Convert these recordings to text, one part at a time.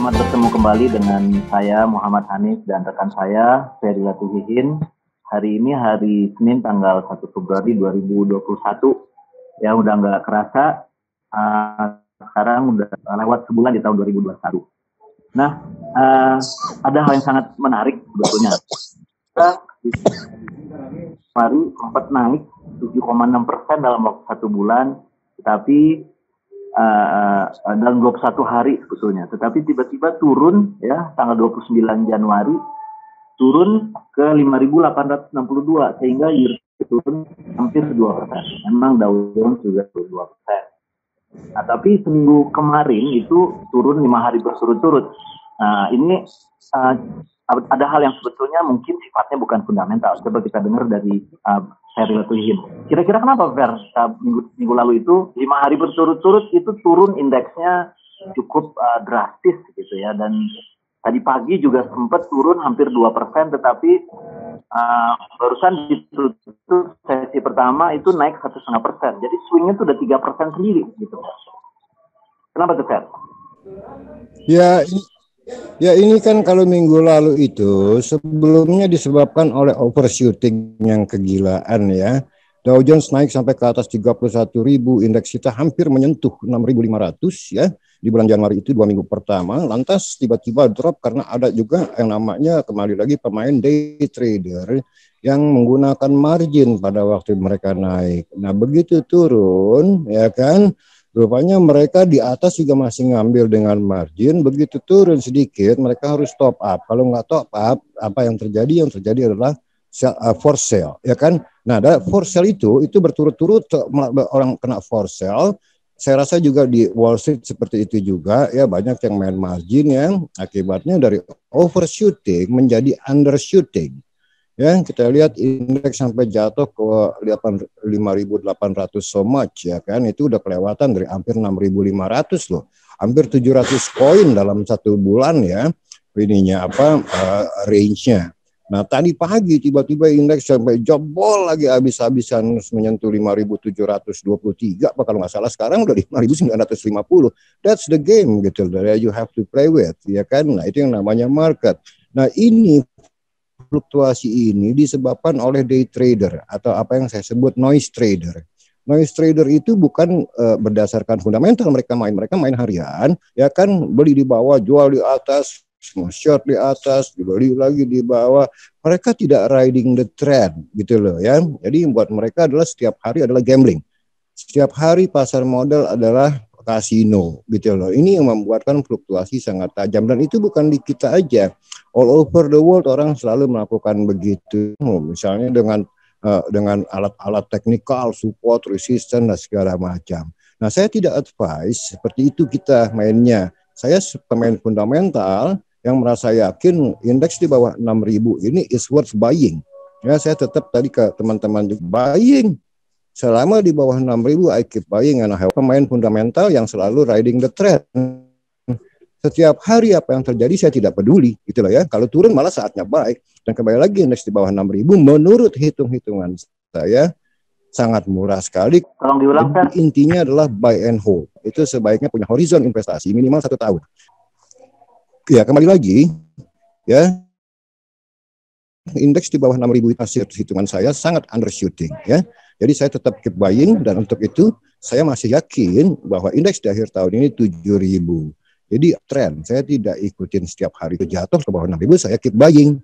selamat bertemu kembali dengan saya Muhammad Hanif dan rekan saya Ferry Latifihin. Hari ini hari Senin tanggal 1 Februari 2021. Ya udah nggak kerasa, sekarang udah lewat sebulan di tahun 2021. Nah, ada hal yang sangat menarik sebetulnya. Mari sempat naik 7,6% dalam waktu 1 bulan, tetapi dalam 21 hari sebetulnya, tetapi tiba-tiba turun ya tanggal 29 Januari turun ke 5.862 sehingga year turun hampir 2%. Memang Dow Jones juga turun 2%. Nah, tapi seminggu kemarin itu turun 5 hari berturut-turut. Nah, ini ada hal yang sebetulnya mungkin sifatnya bukan fundamental. Coba kita dengar dari Ferry Latifihin. Kira-kira kenapa Fer? Minggu lalu itu 5 hari berturut-turut itu turun indeksnya cukup drastis gitu ya. Dan tadi pagi juga sempat turun hampir 2%, tetapi barusan ditutup sesi pertama itu naik 1,5%. Jadi swingnya itu udah 3% sendiri gitu. Kenapa tuh Fer? Ya ini kan kalau minggu lalu itu sebelumnya disebabkan oleh overshooting yang kegilaan ya. Dow Jones naik sampai ke atas 31.000, indeks kita hampir menyentuh 6.500 ya di bulan Januari itu 2 minggu pertama. Lantas tiba-tiba drop karena ada juga yang namanya kembali lagi pemain day trader yang menggunakan margin pada waktu mereka naik. Nah begitu turun ya kan, rupanya mereka di atas juga masih ngambil dengan margin, begitu turun sedikit mereka harus top up. Kalau nggak top up, apa yang terjadi? Yang terjadi adalah for sale, ya kan? Nah, for sale itu berturut-turut orang kena for sale. Saya rasa juga di Wall Street seperti itu juga, ya banyak yang main margin yang akibatnya dari overshooting menjadi undershooting. Ya, kita lihat indeks sampai jatuh ke 5.800 so much ya kan, itu udah kelewatan dari hampir 6.500 loh. Hampir 700 poin dalam 1 bulan ya. Ininya range-nya. Nah, tadi pagi tiba-tiba indeks sampai jebol lagi habis-habisan menyentuh 5.723 apa kalau nggak salah, sekarang udah 5.950. That's the game gitu. You have to play with ya kan. Nah, itu yang namanya market. Nah, ini fluktuasi ini disebabkan oleh day trader atau apa yang saya sebut noise trader. Noise trader itu bukan berdasarkan fundamental mereka main harian, ya kan, beli di bawah, jual di atas, short di atas, dibeli lagi di bawah. Mereka tidak riding the trend gitu loh ya. Jadi buat mereka adalah setiap hari adalah gambling. Setiap hari pasar modal adalah kasino gitu loh. Ini yang membuatkan fluktuasi sangat tajam dan itu bukan di kita aja. All over the world orang selalu melakukan begitu. Misalnya dengan alat-alat teknikal, support, resistance dan segala macam. Nah, saya tidak advise seperti itu kita mainnya. Saya pemain fundamental yang merasa yakin indeks di bawah 6.000 ini is worth buying. Ya, saya tetap tadi ke teman-teman juga buying. Selama di bawah 6.000, I keep buying and I have pemain fundamental yang selalu riding the trend. Setiap hari apa yang terjadi saya tidak peduli, gitu loh ya. Kalau turun malah saatnya buy. Dan kembali lagi indeks di bawah 6.000 menurut hitung-hitungan saya sangat murah sekali. Tolong diulang, Fer. Intinya adalah buy and hold. Itu sebaiknya punya horizon investasi minimal 1 tahun. Ya, kembali lagi ya. Indeks di bawah 6.000 hasil hitungan saya sangat undershooting ya. Jadi saya tetap keep buying dan untuk itu saya masih yakin bahwa indeks di akhir tahun ini 7.000. Jadi tren saya tidak ikutin setiap hari itu jatuh ke bawah 6.000, saya keep buying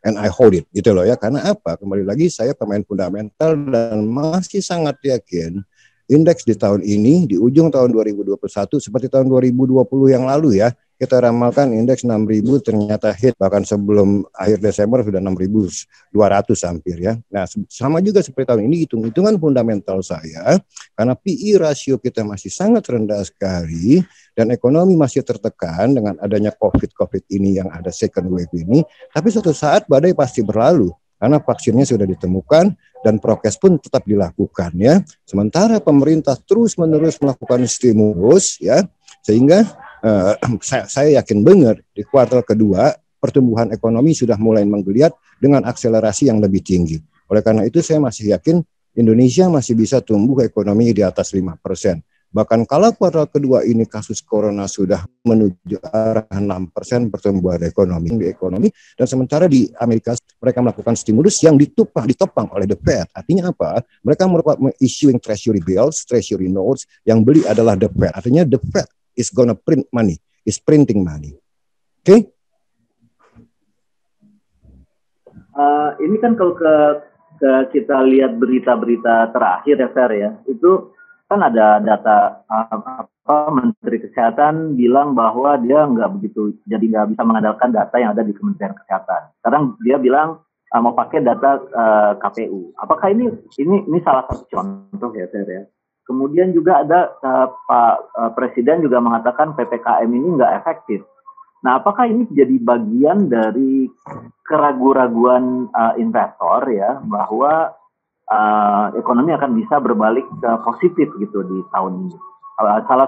and I hold it gitu loh ya. Karena apa? Kembali lagi saya pemain fundamental dan masih sangat yakin indeks di tahun ini di ujung tahun 2021 seperti tahun 2020 yang lalu ya. Kita ramalkan indeks 6.000 ternyata hit, bahkan sebelum akhir Desember sudah 6.200 hampir ya. Nah, sama juga seperti tahun ini hitung-hitungan fundamental saya, karena PE rasio kita masih sangat rendah sekali dan ekonomi masih tertekan dengan adanya COVID ini yang ada second wave ini, tapi suatu saat badai pasti berlalu karena vaksinnya sudah ditemukan dan prokes pun tetap dilakukan ya. Sementara pemerintah terus-menerus melakukan stimulus ya, sehingga saya yakin benar di kuartal kedua pertumbuhan ekonomi sudah mulai menggeliat dengan akselerasi yang lebih tinggi. Oleh karena itu saya masih yakin Indonesia masih bisa tumbuh ekonomi di atas 5%. Bahkan kalau kuartal kedua ini kasus corona sudah menuju arah 6% pertumbuhan ekonomi, dan sementara di Amerika mereka melakukan stimulus yang ditopang oleh the Fed. Artinya apa? Mereka merupakan issuing treasury bills, treasury notes, yang beli adalah the Fed. Artinya the Fed is gonna print money, is printing money. Oke? Ini kan kalau kita lihat berita-berita terakhir ya, Fer ya, itu kan ada data Menteri Kesehatan bilang bahwa dia nggak bisa mengandalkan data yang ada di Kementerian Kesehatan. Sekarang dia bilang mau pakai data KPU. Apakah ini salah satu contoh ya, Fer ya? Kemudian juga ada Pak Presiden juga mengatakan PPKM ini nggak efektif. Nah, apakah ini jadi bagian dari keraguan-raguan investor ya bahwa ekonomi akan bisa berbalik positif gitu di tahun ini? Salah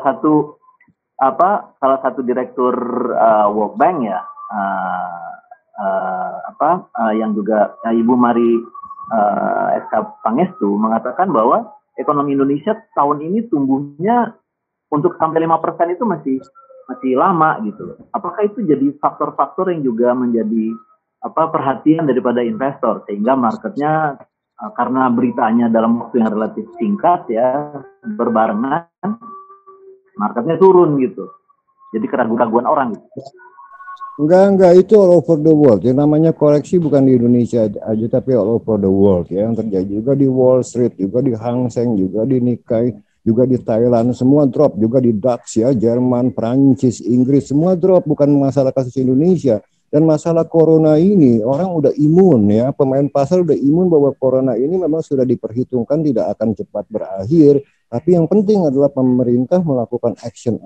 satu direktur World Bank ya, yang juga Ibu Mari SK Pangestu mengatakan bahwa ekonomi Indonesia tahun ini tumbuhnya untuk sampai 5% itu masih lama gitu. Apakah itu jadi faktor-faktor yang juga menjadi perhatian daripada investor sehingga marketnya karena beritanya dalam waktu yang relatif singkat ya berbarengan marketnya turun gitu. Jadi keraguan-raguan orang gitu. Enggak, itu all over the world. Yang namanya koreksi bukan di Indonesia aja, tapi all over the world ya. Yang terjadi juga di Wall Street, juga di Hang Seng, juga di Nikkei, juga di Thailand, semua drop. Juga di DAX ya, Jerman, Prancis, Inggris, semua drop. Bukan masalah kasus Indonesia. Dan masalah corona ini, orang udah imun ya, pemain pasar udah imun bahwa corona ini memang sudah diperhitungkan tidak akan cepat berakhir. Tapi yang penting adalah pemerintah melakukan action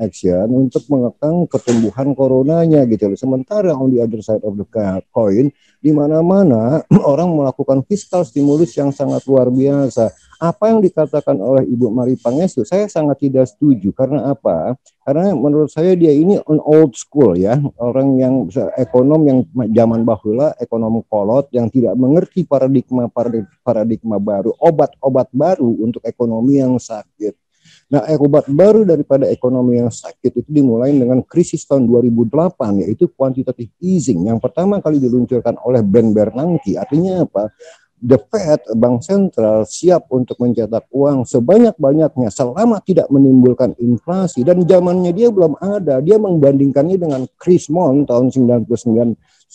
untuk mengekang pertumbuhan coronanya gitu loh. Sementara on the other side of the coin, di mana-mana orang melakukan fiscal stimulus yang sangat luar biasa. Apa yang dikatakan oleh Ibu Mari Pangestu, saya sangat tidak setuju. Karena apa? Karena menurut saya dia ini an old school ya, orang yang ekonom yang zaman bahula, ekonom kolot yang tidak mengerti paradigma baru, obat baru untuk ekonomi yang sakit. Nah, obat baru daripada ekonomi yang sakit itu dimulai dengan krisis tahun 2008, yaitu quantitative easing. Yang pertama kali diluncurkan oleh Ben Bernanke. Artinya apa? The Fed, Bank Sentral, siap untuk mencetak uang sebanyak-banyaknya selama tidak menimbulkan inflasi. Dan zamannya dia belum ada. Dia membandingkannya dengan Chris Mon tahun 1998.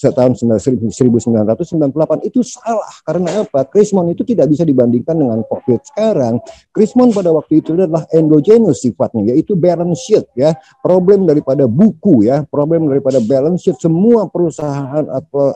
Itu salah. Karena apa? Chris Mon itu tidak bisa dibandingkan dengan COVID sekarang. Chris Mon pada waktu itu adalah endogenous sifatnya, yaitu balance sheet ya. Problem daripada buku ya, problem daripada balance sheet semua perusahaan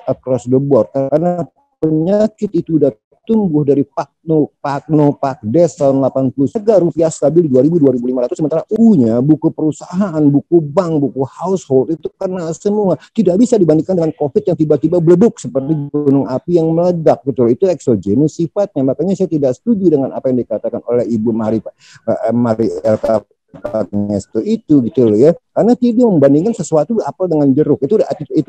across the board. Karena penyakit itu udah tumbuh dari Pakdes tahun 80, harga rupiah stabil di 2.500, sementara U-nya, buku perusahaan, buku bank, buku household itu kena semua. Tidak bisa dibandingkan dengan COVID yang tiba-tiba bleduk seperti gunung api yang meledak gitu. Itu exogenous sifatnya. Makanya saya tidak setuju dengan apa yang dikatakan oleh Ibu Mari LK Pangestu itu gitu loh ya. Karena dia membandingkan sesuatu apel dengan jeruk, itu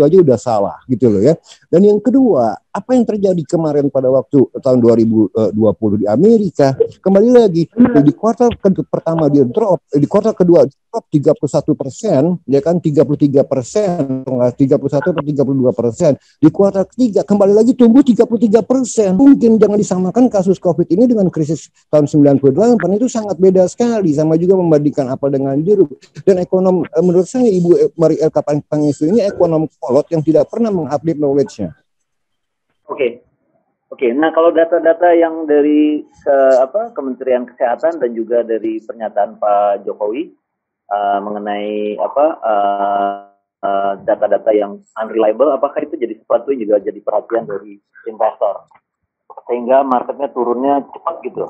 aja udah salah gitu loh ya. Dan yang kedua, apa yang terjadi kemarin pada waktu tahun 2020 di Amerika, kembali lagi di kuartal pertama dia drop, di kuartal kedua drop 31%, ya kan 33%, 31 atau 32%. Di kuartal ketiga kembali lagi tumbuh 33%. Mungkin jangan disamakan kasus COVID ini dengan krisis tahun 98, itu sangat beda sekali. Sama juga membandingkan apel dengan jeruk. Dan ekonom menurut saya Ibu Mari LK Pangestu ini ekonom kolot yang tidak pernah mengupdate knowledge-nya. Oke. Nah kalau data-data yang dari Kementerian Kesehatan dan juga dari pernyataan Pak Jokowi mengenai data-data yang unreliable, apakah itu jadi sesuatu yang juga jadi perhatian dari investor sehingga marketnya turunnya cepat gitu?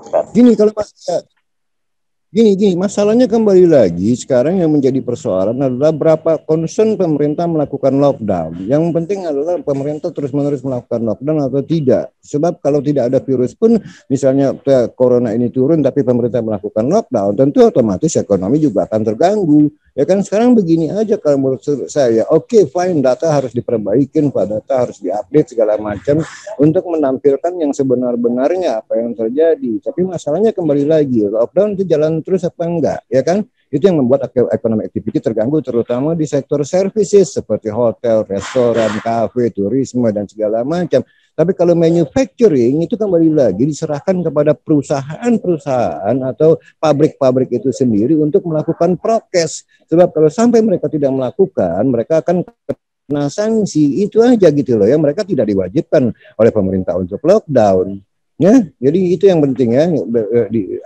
Gini, masalahnya kembali lagi sekarang yang menjadi persoalan adalah berapa concern pemerintah melakukan lockdown. Yang penting adalah pemerintah terus-menerus melakukan lockdown atau tidak. Sebab kalau tidak ada virus pun, misalnya corona ini turun tapi pemerintah melakukan lockdown, tentu otomatis ekonomi juga akan terganggu. Ya kan sekarang begini aja kalau menurut saya, oke, fine, data harus diperbaikin, Pak, data harus diupdate segala macam untuk menampilkan yang sebenar-benarnya apa yang terjadi. Tapi masalahnya kembali lagi, lockdown itu jalan terus apa enggak, ya kan? Itu yang membuat ekonomi activity terganggu, terutama di sektor services seperti hotel, restoran, kafe, turisme, dan segala macam. Tapi kalau manufacturing itu kembali lagi diserahkan kepada perusahaan-perusahaan atau pabrik-pabrik itu sendiri untuk melakukan prokes. Sebab kalau sampai mereka tidak melakukan, mereka akan kena sanksi. Itu aja gitu loh ya. Mereka tidak diwajibkan oleh pemerintah untuk lockdown. Ya, jadi itu yang penting ya,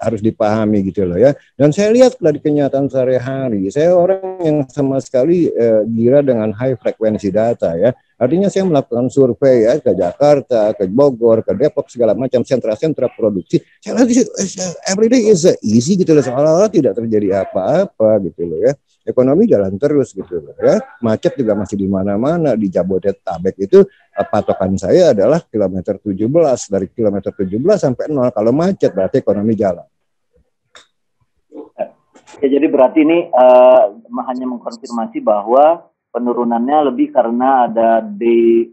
harus dipahami gitu loh ya. Dan saya lihat dari kenyataan sehari-hari, saya orang yang sama sekali gila dengan high frekuensi data ya. Artinya saya melakukan survei ya ke Jakarta, ke Bogor, ke Depok segala macam sentra-sentra produksi. Saya lihat every day is easy gitu loh, seolah-olah tidak terjadi apa-apa gitu loh ya. Ekonomi jalan terus gitu loh ya. Macet juga masih di mana-mana di Jabodetabek itu. Patokan saya adalah kilometer 17, dari kilometer 17 sampai 0. Kalau macet berarti ekonomi jalan. Ya, jadi berarti ini hanya mengkonfirmasi bahwa penurunannya lebih karena ada daily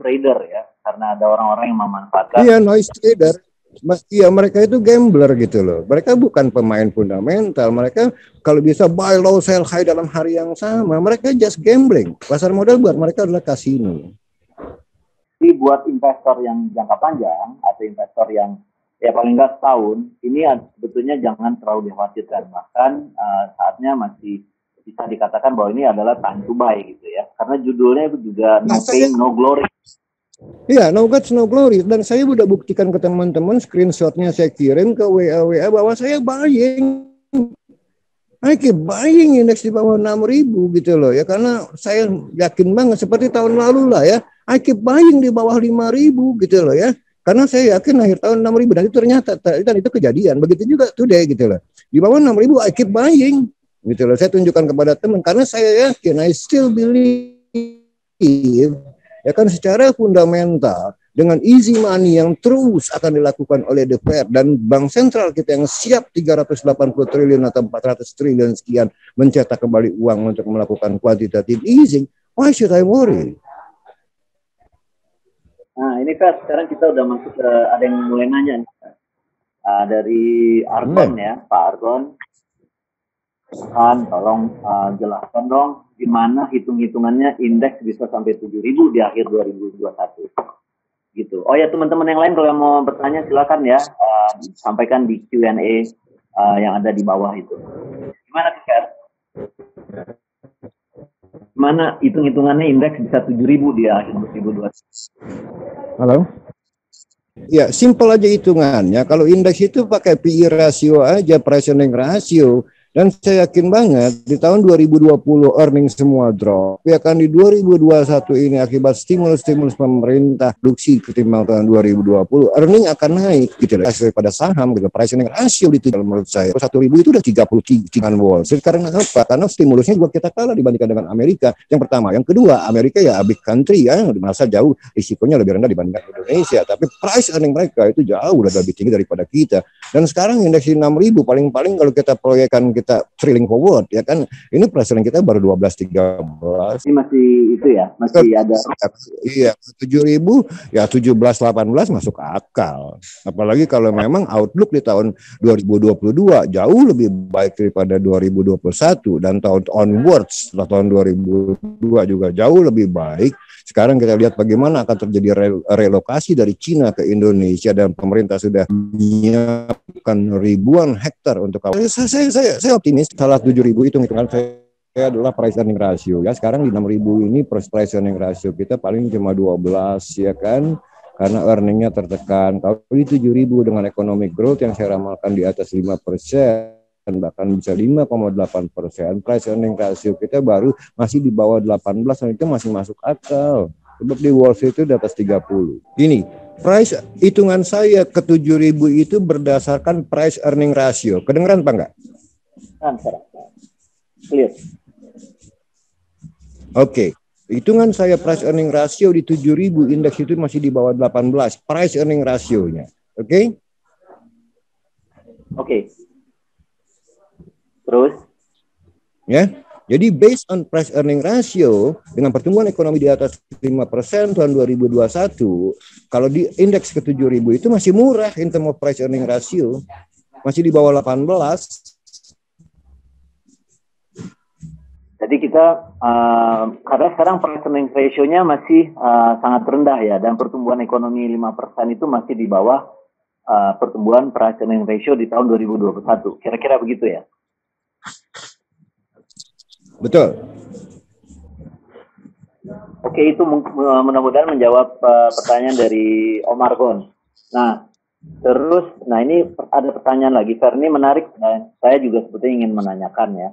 trader ya, karena ada orang-orang yang memanfaatkan. Iya, noise trader. Iya, mereka itu gambler gitu loh. Mereka bukan pemain fundamental. Mereka kalau bisa buy low, sell high dalam hari yang sama. Mereka just gambling. Pasar modal buat mereka adalah kasino. Jadi buat investor yang jangka panjang atau investor yang ya paling nggak setahun, ini sebetulnya jangan terlalu dikhawatirkan. Bahkan saatnya masih bisa dikatakan bahwa ini adalah time to buy gitu ya. Karena judulnya itu juga no pain, no glory. Iya, no guts, no glory. Dan saya udah buktikan ke teman-teman, screenshotnya saya kirim ke WA bahwa saya buying. I keep buying indeks di bawah 6.000 gitu loh ya. Karena saya yakin banget seperti tahun lalu lah ya. I keep buying di bawah 5.000 gitu loh ya. Karena saya yakin akhir tahun 6.000 dan itu ternyata dan itu kejadian. Begitu juga today gitu loh. Di bawah 6.000 I keep buying gitu loh. Saya tunjukkan kepada teman karena saya yakin I still believe ya kan secara fundamental dengan easy money yang terus akan dilakukan oleh The Fed dan bank sentral kita yang siap 380 triliun atau 400 triliun sekian mencetak kembali uang untuk melakukan quantitative easing, why should I worry? Nah ini kan sekarang kita udah masuk ke ada yang mulai nanya nih. Dari Argon ya, Pak Argon. Kan tolong jelaskan dong gimana hitung-hitungannya indeks bisa sampai 7.000 di akhir 2021 gitu. Oh ya teman-teman yang lain kalau mau bertanya silakan ya, sampaikan di Q&A yang ada di bawah itu. Gimana Fer? Gimana hitung-hitungannya indeks bisa 7.000 di akhir 2021? Halo? Ya, simpel aja hitungannya. Kalau indeks itu pakai PE ratio aja, price earning ratio. Dan saya yakin banget di tahun 2020 earnings semua drop. Ya kan di 2021 ini akibat stimulus pemerintah produksi ketimbang tahun 2020 earning akan naik gitu loh. Daripada saham gitu. Price earning ratio itu menurut saya 1.000 itu udah 33 wall. Karena apa? Karena stimulusnya juga kita kalah dibandingkan dengan Amerika. Yang pertama, yang kedua Amerika ya big country ya, masa jauh risikonya lebih rendah dibandingkan Indonesia. Tapi price earning mereka itu jauh lebih tinggi daripada kita. Dan sekarang indeks 6.000 paling-paling kalau kita proyekkan kita trailing forward ya kan ini presiden kita baru 12-13 ini masih itu ya masih ada iya 7.000 ya 17-18 masuk akal apalagi kalau memang outlook di tahun 2022 jauh lebih baik daripada 2021 dan tahun onwards setelah tahun 2002 juga jauh lebih baik. Sekarang kita lihat bagaimana akan terjadi relokasi dari Cina ke Indonesia dan pemerintah sudah menyiapkan ribuan hektar untuk saya optimis salah 7.000 hitungan saya adalah price earning ratio ya sekarang di 6.000 ini price earning ratio kita paling cuma 12 ya kan karena earningnya tertekan. Kalau di 7.000 dengan economic growth yang saya ramalkan di atas 5% bahkan bisa 5,8%, price earning ratio kita baru masih di bawah 18 dan itu masih masuk akal. Sebab di Wall Street itu di atas 30. Ini price hitungan saya ke 7.000 itu berdasarkan price earning ratio. Kedengeran Pak enggak? Clear. Oke. Hitungan saya price earning ratio di 7.000 indeks itu masih di bawah 18 price earning rasionya. Oke? Oke. Terus? Ya. Jadi based on price earning ratio dengan pertumbuhan ekonomi di atas 5% tahun 2021, kalau di indeks ke 7.000 itu masih murah in term of price earning ratio. Masih di bawah 18. Jadi kita karena sekarang price earning ratio-nya masih sangat rendah ya, dan pertumbuhan ekonomi 5% itu masih di bawah pertumbuhan price earning ratio di tahun 2021. Kira-kira begitu ya? Betul. Oke, itu mudah-mudahan menjawab pertanyaan dari Om Argon. Nah, terus, ini ada pertanyaan lagi. Fer, ini menarik. Saya juga sebetulnya ingin menanyakan ya.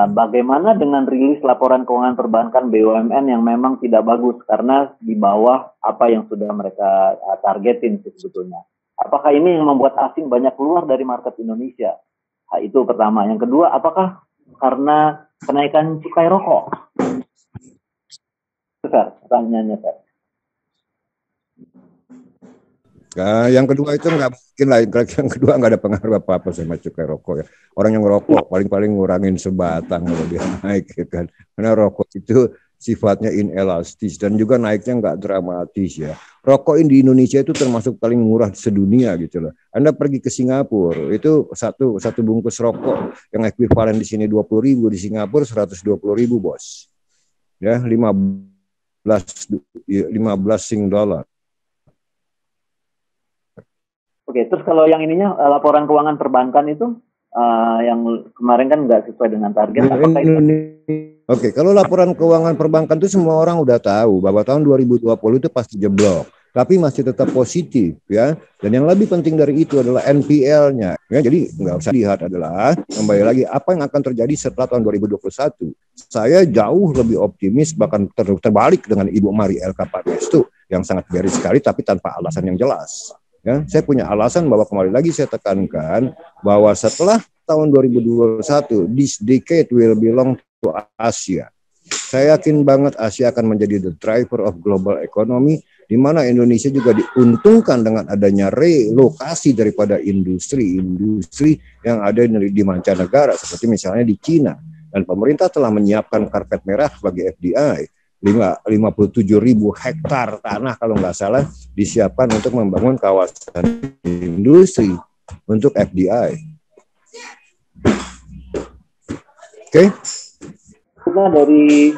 Bagaimana dengan rilis laporan keuangan perbankan BUMN yang memang tidak bagus karena di bawah apa yang sudah mereka targetin sebetulnya? Apakah ini yang membuat asing banyak keluar dari market Indonesia? Itu pertama. Yang kedua, apakah karena kenaikan cukai rokok? Besar pertanyaannya, Pak. Yang kedua itu nggak mungkin lah. Yang kedua nggak ada pengaruh apa-apa sama cukai rokok ya. Orang yang ngerokok paling-paling ngurangin sebatang kalau dia naik ya kan. Karena rokok itu sifatnya inelastis dan juga naiknya nggak dramatis ya. Rokok di Indonesia itu termasuk paling murah sedunia gitu loh. Anda pergi ke Singapura itu satu bungkus rokok yang ekuivalen di sini 20.000, di Singapura 120.000 bos. Ya 15 Sing dollar. Oke, terus kalau yang ininya laporan keuangan perbankan itu yang kemarin kan nggak sesuai dengan target. Apakah itu? Oke, kalau laporan keuangan perbankan itu semua orang udah tahu bahwa tahun 2020 itu pasti jeblok, tapi masih tetap positif ya. Dan yang lebih penting dari itu adalah NPL-nya. Ya, jadi nggak usah lihat adalah kembali lagi apa yang akan terjadi setelah tahun 2021. Saya jauh lebih optimis bahkan terbalik dengan Ibu Mari LK Padestu yang sangat bearish sekali tapi tanpa alasan yang jelas. Ya, saya punya alasan bahwa kembali lagi saya tekankan bahwa setelah tahun 2021 this decade will belong to Asia. Saya yakin banget Asia akan menjadi the driver of global economy, di mana Indonesia juga diuntungkan dengan adanya relokasi daripada industri yang ada di mancanegara seperti misalnya di Cina, dan pemerintah telah menyiapkan karpet merah bagi FDI. 57.000 hektar tanah kalau nggak salah disiapkan untuk membangun kawasan industri untuk FDI. Oke. Kita dari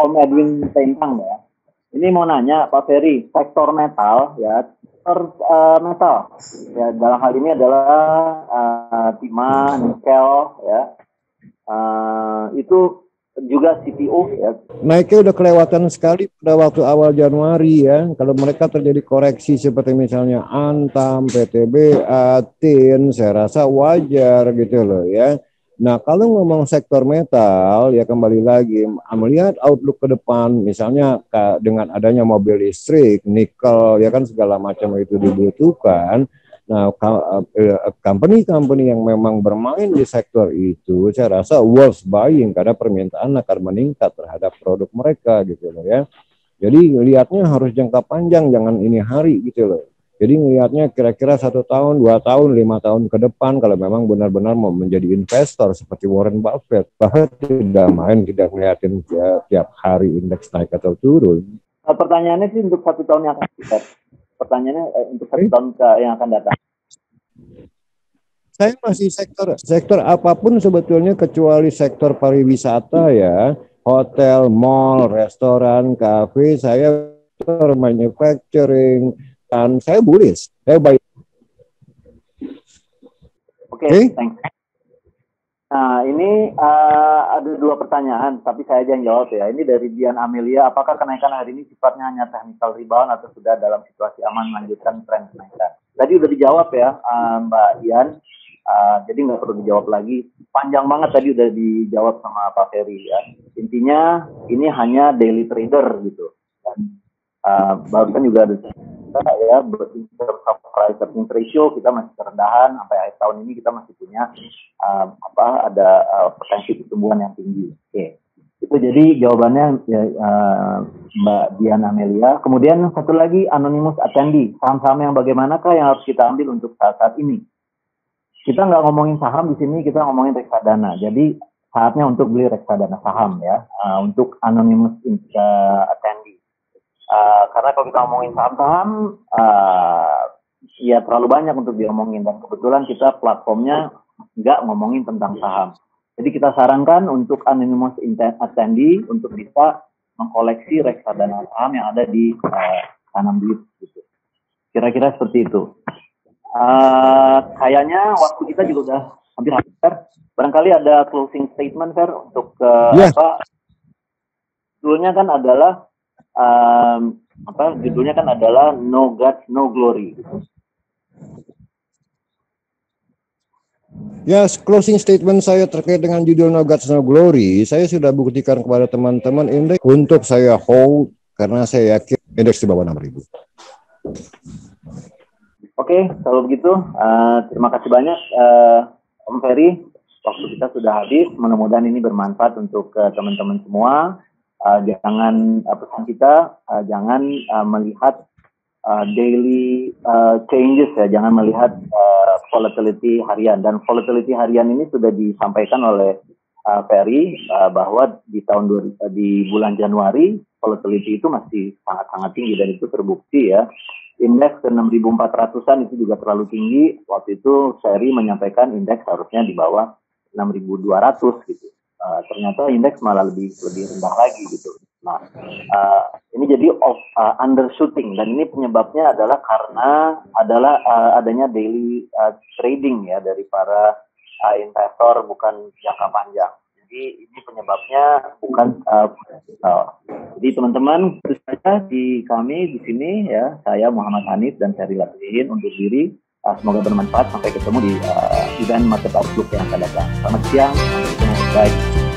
Om Edwin Tentang ya. Ini mau nanya Pak Ferry, sektor metal ya, metal ya, dalam hal ini adalah timah, nikel ya, itu juga CPO ya. Naiknya udah kelewatan sekali pada waktu awal Januari ya. Kalau mereka terjadi koreksi seperti misalnya Antam, PTBA, TIN, saya rasa wajar gitu loh ya. Nah kalau ngomong sektor metal ya kembali lagi melihat outlook ke depan misalnya dengan adanya mobil listrik, nikel ya kan segala macam itu dibutuhkan. Nah, company-company yang memang bermain di sektor itu, saya rasa worth buying karena permintaan akan meningkat terhadap produk mereka gitu loh ya. Jadi lihatnya harus jangka panjang, jangan ini hari gitu loh. Jadi ngelihatnya kira-kira 1 tahun, 2 tahun, 5 tahun ke depan kalau memang benar-benar mau menjadi investor seperti Warren Buffett. Buffett tidak main, tidak ngeliatin tiap hari indeks naik atau turun. Pertanyaannya sih untuk 1 tahun yang akan datang. Pertanyaannya untuk 1 tahun yang akan datang. Saya masih sektor apapun sebetulnya kecuali sektor pariwisata ya, hotel, mall, restoran, kafe, saya sektor manufacturing dan saya bullish. Saya baik. Oke, thanks. Nah, ini ada 2 pertanyaan, tapi saya aja yang jawab ya. Ini dari Dian Amelia, apakah kenaikan hari ini sifatnya hanya technical rebound atau sudah dalam situasi aman melanjutkan tren kenaikan? Tadi udah dijawab ya, Mbak Dian. Jadi nggak perlu dijawab lagi. Panjang banget tadi udah dijawab sama Pak Ferry ya. Intinya ini hanya daily trader gitu. Dan bahkan juga ada ya, price earning ratio kita masih terendahan sampai akhir tahun ini kita masih punya ada potensi pertumbuhan yang tinggi. Oke. Itu jadi jawabannya ya, Mbak Dian Amelia. Kemudian satu lagi anonymous attendee, saham-saham yang bagaimanakah yang harus kita ambil untuk saat-saat ini? Kita nggak ngomongin saham di sini, kita ngomongin reksadana. Jadi saatnya untuk beli reksadana saham ya, untuk anonymous attendee. Karena kalau kita ngomongin saham-saham, ya terlalu banyak untuk diomongin, dan kebetulan kita platformnya nggak ngomongin tentang saham. Jadi kita sarankan untuk anonymous attendee untuk bisa mengkoleksi reksadana saham yang ada di Tanam Duit gitu. Kira-kira seperti itu. Kayaknya waktu kita juga udah hampir habis. Barangkali ada closing statement, Fer, untuk apa? Judulnya kan adalah judulnya kan adalah No Guts, No Glory. Ya, closing statement saya terkait dengan judul No Guts, No Glory, saya sudah buktikan kepada teman-teman indeks untuk saya hold karena saya yakin indeks di bawah 6.000. Oke, kalau begitu terima kasih banyak Om Ferry. Waktu kita sudah habis. Mudah-mudahan ini bermanfaat untuk teman-teman semua. Jangan pesan kita, jangan melihat daily changes ya, jangan melihat volatility harian. Dan volatility harian ini sudah disampaikan oleh Ferry bahwa di bulan Januari volatility itu masih sangat-sangat tinggi, dan itu terbukti ya. Indeks ke 6.400-an itu juga terlalu tinggi. Waktu itu Ferry menyampaikan indeks harusnya di bawah 6.200 gitu. Ternyata indeks malah lebih rendah lagi gitu. Nah, ini jadi undershooting, dan ini penyebabnya adalah karena adanya daily trading ya dari para investor, bukan jangka panjang. Jadi ini penyebabnya bukan jadi teman-teman, terus saja di kami di sini ya, saya Muhammad Hanif dan Ferry Lapihin undur diri. Semoga bermanfaat. Sampai ketemu di event Market Outlook yang akan datang. Selamat siang. Bye.